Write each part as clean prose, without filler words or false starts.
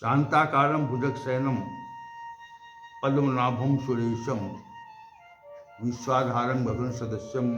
शांताकारं भुजगशयनं पद्मनाभं सुरेशं विश्वाधारं गगनसदृशं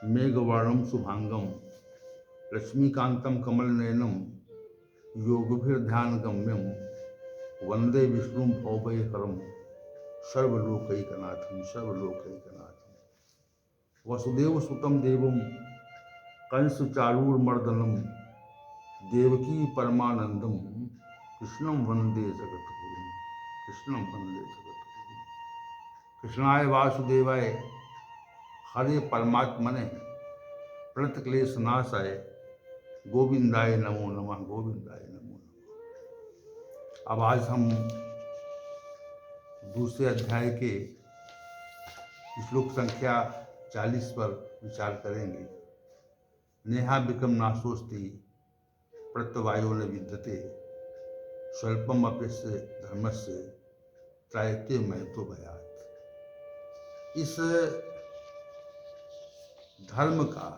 मेघवर्णं शुभांगं लक्ष्मीकान्तं कमलनयनं योगभिर्ध्यानगम्यं वंदे विष्णुं भवभयहरं सर्वलोकैकनाथं वसुदेवसुतं देवं कंसचारूरमर्दनं देवकी परमानंदम कृष्णं वंदे जगद्गुरुं कृष्णाय वासुदेवाय हरे परमात्मने प्रणतक्लेशनाशाय गोविंदाय नमो नमः। अब आज हम दूसरे अध्याय के श्लोक संख्या 40 पर विचार करेंगे। नेहा विक्रम नाशोस्ति प्रत्यवायो न विद्यते स्वल्पम अप्यस्य धर्मस्य त्रायते महतो भयात्। इस धर्म का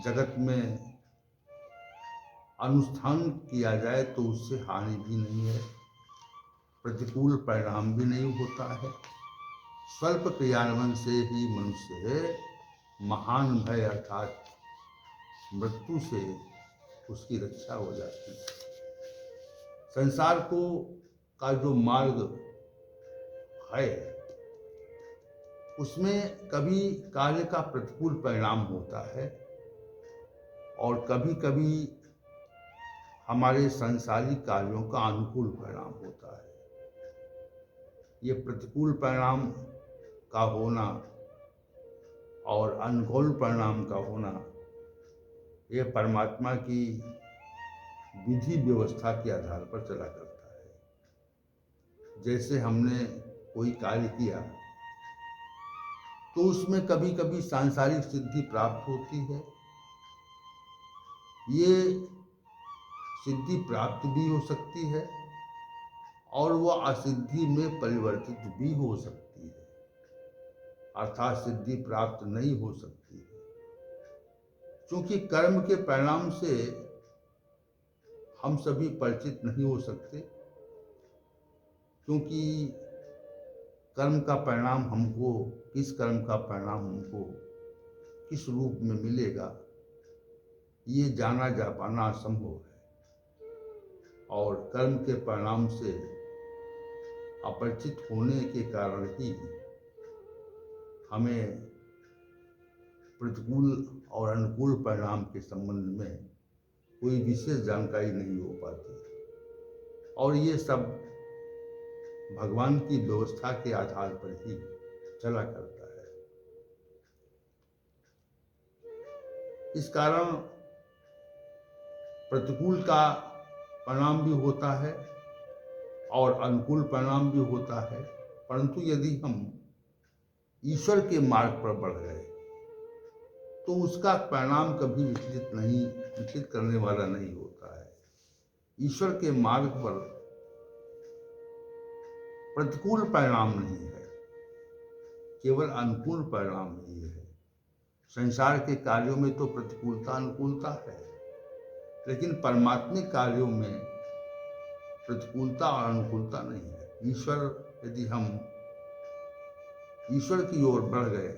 जगत में अनुष्ठान किया जाए तो उससे हानि भी नहीं है, प्रतिकूल परिणाम भी नहीं होता है। स्वल्प क्रियान्वयन से ही मनुष्य महान भय अर्थात मृत्यु से उसकी रक्षा हो जाती है। संसार का जो मार्ग है उसमें कभी कार्य का प्रतिकूल परिणाम होता है और कभी कभी हमारे सांसारिक कार्यों का अनुकूल परिणाम होता है। ये प्रतिकूल परिणाम का होना और अनुकूल परिणाम का होना ये परमात्मा की विधि व्यवस्था के आधार पर चला करता है। जैसे हमने कोई कार्य किया तो उसमें कभी कभी सांसारिक सिद्धि प्राप्त होती है। ये सिद्धि प्राप्त भी हो सकती है और वह असिद्धि में परिवर्तित भी हो सकती है, अर्थात सिद्धि प्राप्त नहीं हो सकती है। क्योंकि कर्म के परिणाम से हम सभी परिचित नहीं हो सकते, क्योंकि कर्म का परिणाम हमको किस रूप में मिलेगा ये जाना जा पाना असंभव है। और कर्म के परिणाम से अपरिचित होने के कारण ही हमें प्रतिकूल और अनुकूल परिणाम के संबंध में कोई विशेष जानकारी नहीं हो पाती। और ये सब भगवान की व्यवस्था के आधार पर ही चला करता है। इस कारण प्रतिकूल का परिणाम भी होता है और अनुकूल परिणाम भी होता है, परंतु यदि हम ईश्वर के मार्ग पर बढ़ गए तो उसका परिणाम कभी विचलित करने वाला नहीं होता है। ईश्वर के मार्ग पर प्रतिकूल परिणाम नहीं है, केवल अनुकूल परिणाम ही है। संसार के कार्यों में तो प्रतिकूलता अनुकूलता है, लेकिन परमात्मिक कार्यों में प्रतिकूलता और अनुकूलता नहीं है। यदि हम ईश्वर की ओर बढ़ गए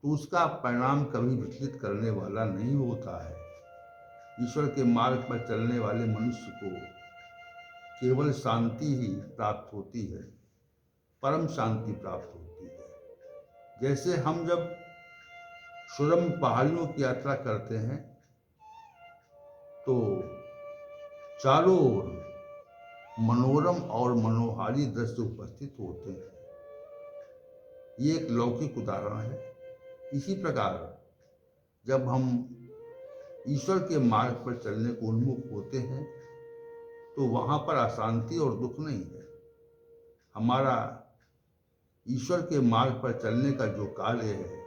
तो उसका परिणाम कभी विचलित करने वाला नहीं होता है। ईश्वर के मार्ग पर चलने वाले मनुष्य को केवल शांति ही प्राप्त होती है, परम शांति प्राप्त होती है। जैसे हम जब सुरम पहाड़ियों की यात्रा करते हैं तो चारों ओर मनोरम और मनोहारी दृश्य उपस्थित होते हैं। ये एक लौकिक उदाहरण है। इसी प्रकार जब हम ईश्वर के मार्ग पर चलने को उन्मुख होते हैं तो वहाँ पर अशांति और दुख नहीं है। हमारा ईश्वर के मार्ग पर चलने का जो कार्य है,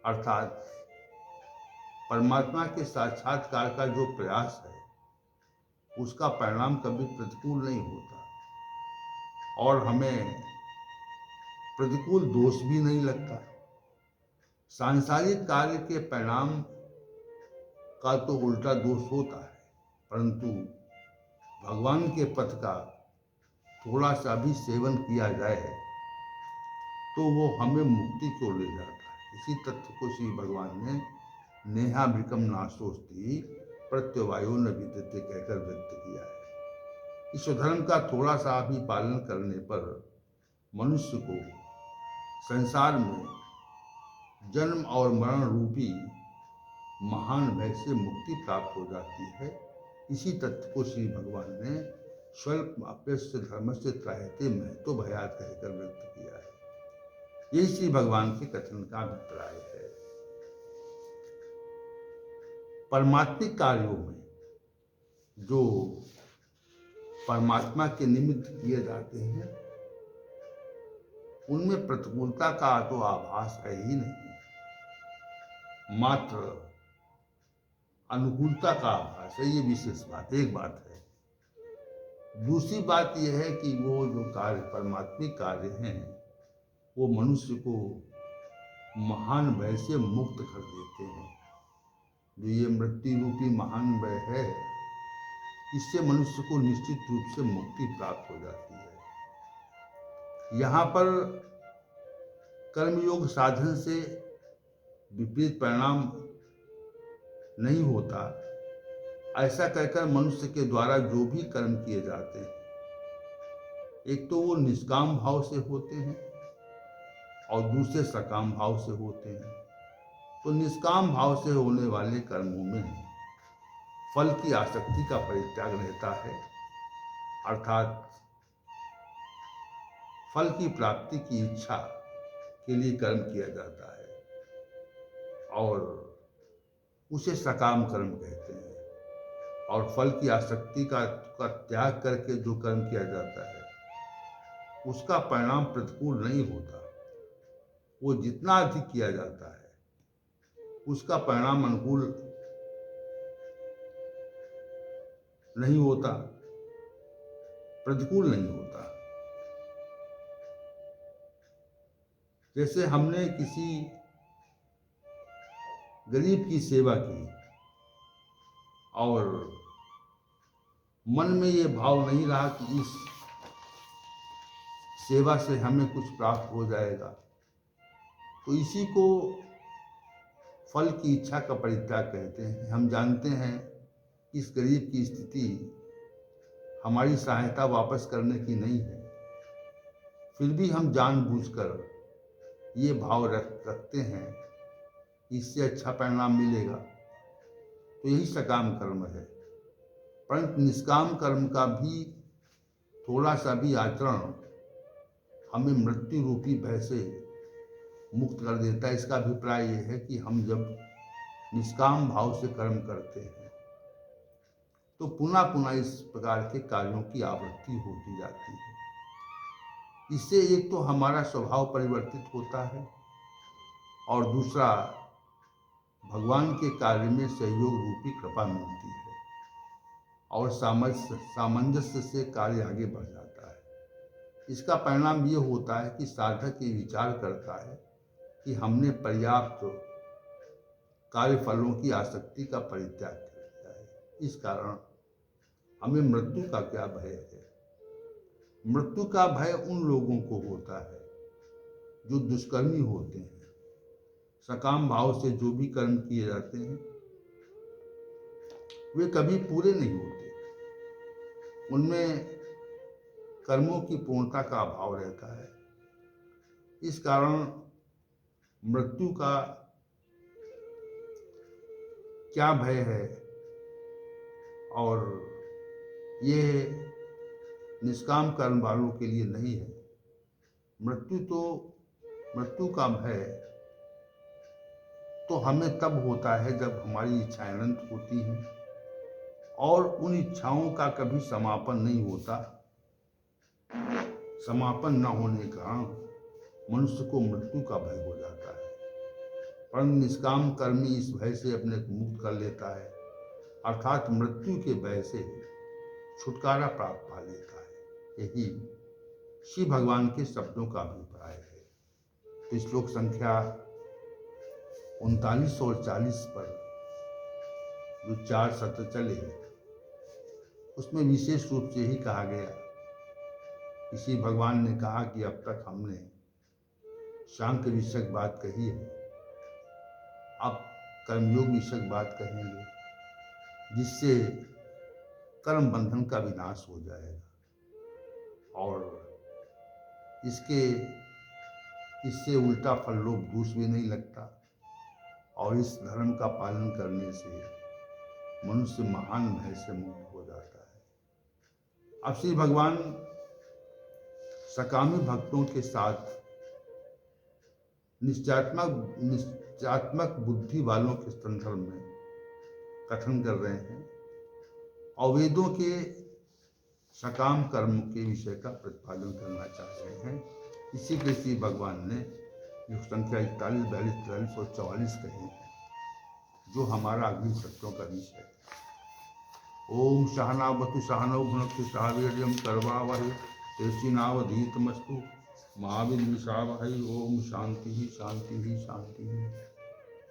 अर्थात परमात्मा के साक्षात्कार का जो प्रयास है, उसका परिणाम कभी प्रतिकूल नहीं होता और हमें प्रतिकूल दोष भी नहीं लगता। सांसारिक कार्य के परिणाम का तो उल्टा दोष होता है, परंतु भगवान के पथ का थोड़ा सा भी सेवन किया जाए तो वो हमें मुक्ति को ले जाता है। इसी तथ्य को श्री भगवान ने नेहा विकम नाशोस्ति प्रत्यवायो न विद्यते कहकर व्यक्त किया है। इस धर्म का थोड़ा सा भी पालन करने पर मनुष्य को संसार में जन्म और मरण रूपी महान भय से मुक्ति प्राप्त हो जाती है। इसी तथ्य को श्री भगवान ने स्वल्प अप्यस्य धर्म से त्रायते महतो भयात कहकर व्यक्त किया है। यही श्री भगवान के कथन का अभिप्राय है। परमात्मिक कार्यों में जो परमात्मा के निमित्त किए जाते हैं उनमें प्रतिकूलता का तो आभास है ही नहीं, मात्र अनुकूलता का आभास है। ये विशेष बात एक बात है। दूसरी बात यह है कि वो जो कार्य परमात्मिक कार्य हैं वो मनुष्य को महान भय से मुक्त कर देते हैं। जो ये मृत्यु रूपी महान भय है इससे मनुष्य को निश्चित रूप से मुक्ति प्राप्त हो जाती है। यहाँ पर कर्मयोग साधन से विपरीत परिणाम नहीं होता ऐसा कहकर मनुष्य के द्वारा जो भी कर्म किए जाते हैं एक तो वो निष्काम भाव से होते हैं और दूसरे सकाम भाव से होते हैं। तो निष्काम भाव से होने वाले कर्मों में फल की आसक्ति का परित्याग रहता है, अर्थात फल की प्राप्ति की इच्छा के लिए कर्म किया जाता है और उसे सकाम कर्म कहते हैं। और फल की आसक्ति का त्याग करके जो कर्म किया जाता है उसका परिणाम प्रतिकूल नहीं होता। वो जितना अधिक किया जाता है उसका परिणाम अनुकूल नहीं होता, प्रतिकूल नहीं होता। जैसे हमने किसी गरीब की सेवा की और मन में ये भाव नहीं रहा कि इस सेवा से हमें कुछ प्राप्त हो जाएगा, तो इसी को फल की इच्छा का परित्याग कहते हैं। हम जानते हैं कि इस गरीब की स्थिति हमारी सहायता वापस करने की नहीं है, फिर भी हम जानबूझकर ये भाव रखते हैं इससे अच्छा परिणाम मिलेगा, तो यही सकाम कर्म है। परंतु निष्काम कर्म का भी थोड़ा सा भी आचरण हमें मृत्यु रूपी भय से मुक्त कर देता है। इसका अभिप्राय यह है कि हम जब निष्काम भाव से कर्म करते हैं तो पुनः पुनः इस प्रकार के कार्यों की आवृत्ति होती जाती है। इससे एक तो हमारा स्वभाव परिवर्तित होता है और दूसरा भगवान के कार्य में सहयोग रूपी कृपा मिलती है और सामंजस्य से कार्य आगे बढ़ जाता है। इसका परिणाम ये होता है कि साधक ये विचार करता है कि हमने पर्याप्त कार्यफलों की आसक्ति का परित्याग कर दिया है। इस कारण हमें मृत्यु का क्या भय है? मृत्यु का भय उन लोगों को होता है जो दुष्कर्मी होते हैं। सकाम भाव से जो भी कर्म किए जाते हैं वे कभी पूरे नहीं होते, उनमें कर्मों की पूर्णता का अभाव रहता है। इस कारण मृत्यु का क्या भय है और ये निष्काम कर्म वालों के लिए नहीं है। मृत्यु का भय तो हमें तब होता है जब हमारी इच्छाएं अनंत होती हैं और उन इच्छाओं का कभी समापन नहीं होता। समापन न होने के कारण मनुष्य को मृत्यु का भय हो जाता है। परंतु निष्काम कर्मी इस भय से अपने को मुक्त कर लेता है, अर्थात मृत्यु के भय से छुटकारा प्राप्त पा लेता है। यही श्री भगवान के शब्दों का अभिप्राय है। तो श्लोक संख्या 39 और 40 पर जो 4 सत्र चले उसमें विशेष रूप से ही कहा गया, इसी भगवान ने कहा कि अब तक हमने सांख्य विषयक बात कही है, अब कर्मयोग विषयक बात कहेंगे, जिससे कर्म बंधन का विनाश हो जाएगा और इससे उल्टा फल लोभ दूष भी नहीं लगता और इस धर्म का पालन करने से मनुष्य महान भय से मुक्त हो जाता है। अब श्री भगवान सकामी भक्तों के साथ निश्चयात्मक बुद्धि वालों के संदर्भ में कथन कर रहे हैं और वेदों के सकाम कर्म के विषय का प्रतिपादन करना चाह रहे हैं। इसी के श्री भगवान ने जो संख्या 41, 42, 43 और 44 कही है, जो हमारा अग्नि सत्यों का विषय है। ओम सहनावतु सहनौ भुनक्तु सह वीर्यं करवावहै तेजस्विनावधीतमस्तु मा विद्विषावहै। ओम शांति ही शांति ही शांति ही।